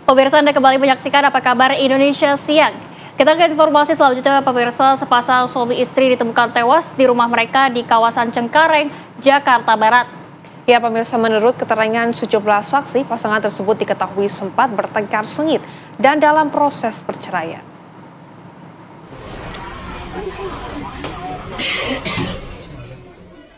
Pemirsa, Anda kembali menyaksikan Apa Kabar Indonesia Siang. Kita ke informasi selanjutnya, pemirsa. Sepasang suami istri ditemukan tewas di rumah mereka di kawasan Cengkareng, Jakarta Barat. Ya, pemirsa, menurut keterangan sejumlah saksi, pasangan tersebut diketahui sempat bertengkar sengit dan dalam proses perceraian.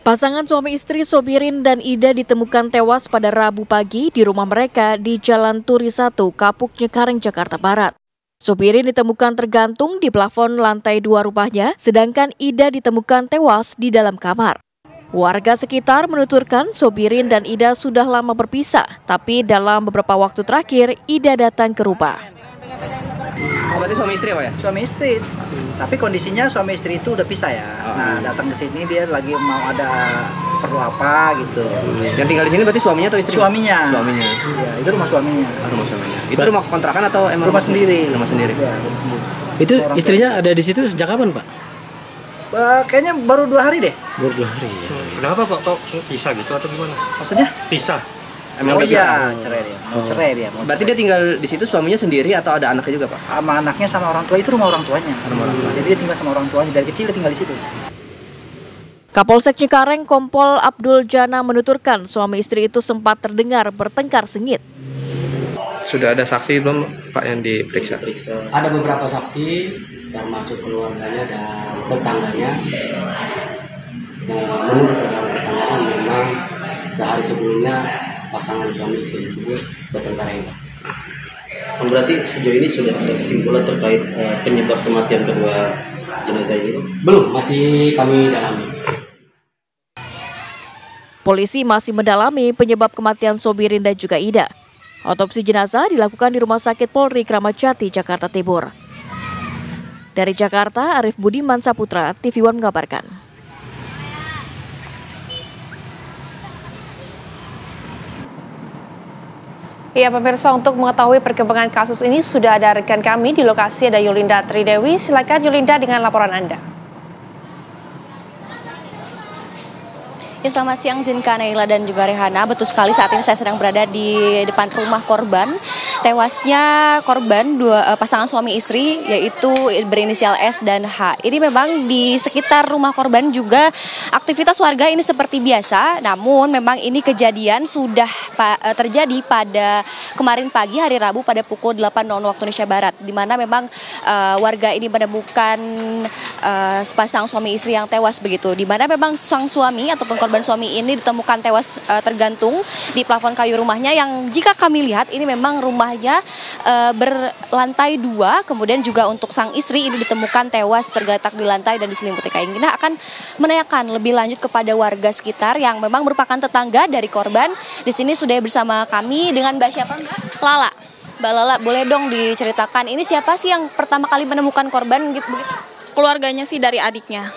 Pasangan suami istri Sobirin dan Ida ditemukan tewas pada Rabu pagi di rumah mereka di Jalan Turi 1, Kapuk Cengkareng, Jakarta Barat. Sobirin ditemukan tergantung di plafon lantai 2 rumahnya, sedangkan Ida ditemukan tewas di dalam kamar. Warga sekitar menuturkan Sobirin dan Ida sudah lama berpisah, tapi dalam beberapa waktu terakhir Ida datang ke rumah. Oh, berarti suami istri apa ya? Suami istri, tapi kondisinya suami istri itu udah pisah ya. Nah, datang ke sini dia lagi mau ada perlu apa gitu. Yang tinggal di sini berarti suaminya atau istri? Suaminya. Suaminya. Iya, itu rumah suaminya. Rumah suaminya. Itu rumah kontrakan atau emang rumah sendiri? Rumah sendiri. Ya, rumah sendiri. Itu istrinya ada di situ sejak kapan, Pak? Kayaknya baru 2 hari deh. Baru 2 hari. Ya. Kenapa kok pisah gitu atau gimana? Maksudnya? Pisah. Oh iya, cerai dia. Cerai dia. Berarti dia tinggal di situ suaminya sendiri atau ada anaknya juga, Pak? Sama anaknya sama orang tua, itu rumah orang tuanya. Jadi dia tinggal sama orang tuanya, dari kecil dia tinggal di situ. Kapolsek Cengkareng Kompol Abdul Jana menuturkan suami istri itu sempat terdengar bertengkar sengit. Sudah ada saksi belum, Pak, yang diperiksa? Ada beberapa saksi, termasuk keluarganya dan tetangganya. Nah, menurut tetangganya memang sehari sebelumnya pasangan suami istri tersebut bertengkar hebat. Berarti sejauh ini sudah ada kesimpulan terkait penyebab kematian kedua jenazah ini? Belum, masih kami dalami. Polisi masih mendalami penyebab kematian Sobirin dan juga Ida. Otopsi jenazah dilakukan di Rumah Sakit Polri Kramat Jati, Jakarta Timur. Dari Jakarta, Arif Budiman Saputra, TV One mengabarkan. Ya, pemirsa, untuk mengetahui perkembangan kasus ini sudah ada rekan kami di lokasi, ada Yulinda Tridewi. Silakan Yulinda dengan laporan Anda. Ya, selamat siang Zinka, Naila dan juga Rehana. Betul sekali, saat ini saya sedang berada di depan rumah korban. Tewasnya korban pasangan suami istri, yaitu berinisial S dan H. Ini memang di sekitar rumah korban juga aktivitas warga ini seperti biasa. Namun memang ini kejadian sudah terjadi pada kemarin pagi hari Rabu pada pukul 8.00 waktu Indonesia Barat. Di mana memang warga ini menemukan sepasang suami istri yang tewas begitu. Di mana memang sang suami ataupun korban suami ini ditemukan tewas tergantung di plafon kayu rumahnya, yang jika kami lihat ini memang rumahnya berlantai 2. Kemudian juga untuk sang istri ini ditemukan tewas tergeletak di lantai dan diselimuti kain. Kita akan menanyakan lebih lanjut kepada warga sekitar yang memang merupakan tetangga dari korban. Di sini sudah bersama kami dengan Mbak siapa, Mbak? Lala. Mbak Lala, boleh dong diceritakan ini siapa sih yang pertama kali menemukan korban gitu begitu? Keluarganya sih dari adiknya.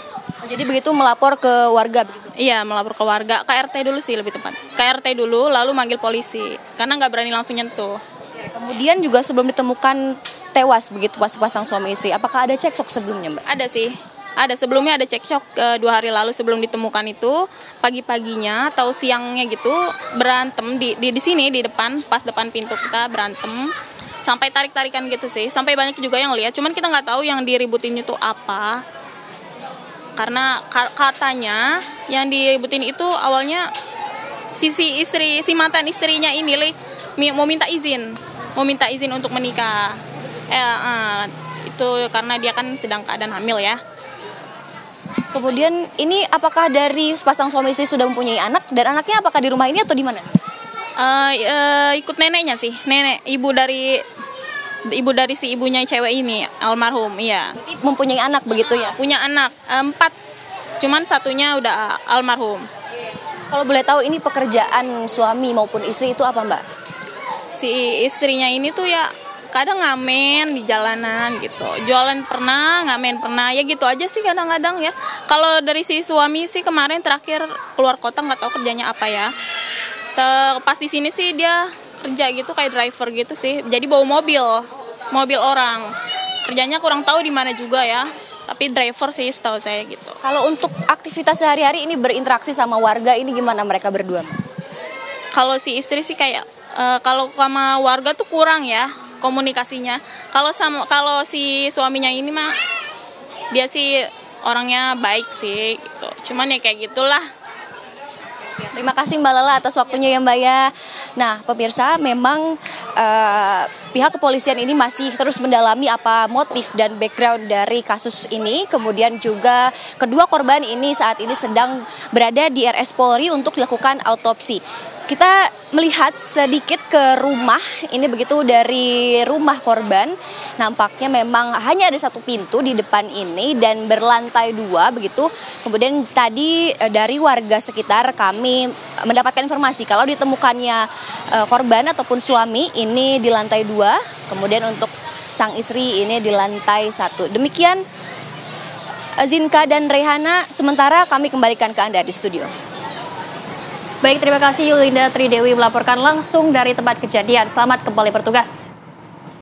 Jadi begitu melapor ke warga begitu? Iya, melapor ke warga, ke RT dulu sih lebih tepat. Ke RT dulu, lalu manggil polisi, karena nggak berani langsung nyentuh. Kemudian juga sebelum ditemukan tewas begitu pas sepasang suami istri, apakah ada cekcok sebelumnya, Mbak? Ada sih, ada sebelumnya ada cekcok 2 hari lalu sebelum ditemukan itu, pagi-paginya atau siangnya gitu berantem di sini di depan, pas depan pintu kita berantem. Sampai tarik-tarikan gitu sih, sampai banyak juga yang lihat, cuman kita nggak tahu yang diributin itu apa. Karena katanya yang diributin itu awalnya si mantan istrinya ini mau minta izin untuk menikah. Itu karena dia kan sedang keadaan hamil ya. Kemudian ini apakah dari sepasang suami istri sudah mempunyai anak, dan anaknya apakah di rumah ini atau di mana? Ikut neneknya sih, ibu dari si ibunya cewek ini, almarhum, iya. Berarti mempunyai anak begitu ya? Punya anak 4, cuman satunya udah almarhum. Kalau boleh tahu ini pekerjaan suami maupun istri itu apa, Mbak? Si istrinya ini tuh ya kadang ngamen di jalanan gitu, jualan pernah, ngamen pernah, ya gitu aja sih kadang-kadang ya. Kalau dari si suami sih kemarin terakhir keluar kota, nggak tahu kerjanya apa ya. Pas di sini sih dia kerja gitu kayak driver gitu sih, jadi bawa mobil orang, kerjanya kurang tahu di mana juga ya, tapi driver sih setahu saya gitu. Kalau untuk aktivitas sehari-hari ini berinteraksi sama warga ini gimana mereka berdua? Kalau si istri sih kayak Kalau sama warga tuh kurang ya komunikasinya. Kalau si suaminya ini mah dia sih orangnya baik sih gitu. Cuman ya kayak gitulah. Terima kasih Mbak Lala atas waktunya ya Mbak ya. Nah pemirsa memang pihak kepolisian ini masih terus mendalami apa motif dan background dari kasus ini. Kemudian juga kedua korban ini saat ini sedang berada di RS Polri untuk dilakukan autopsi. Kita melihat sedikit ke rumah, ini begitu dari rumah korban, nampaknya memang hanya ada satu pintu di depan ini dan berlantai 2 begitu. Kemudian tadi dari warga sekitar kami mendapatkan informasi kalau ditemukannya korban ataupun suami ini di lantai 2, kemudian untuk sang istri ini di lantai 1. Demikian Zinka dan Rehana, sementara kami kembalikan ke Anda di studio. Baik, terima kasih Yulinda Tridewi melaporkan langsung dari tempat kejadian. Selamat kembali bertugas.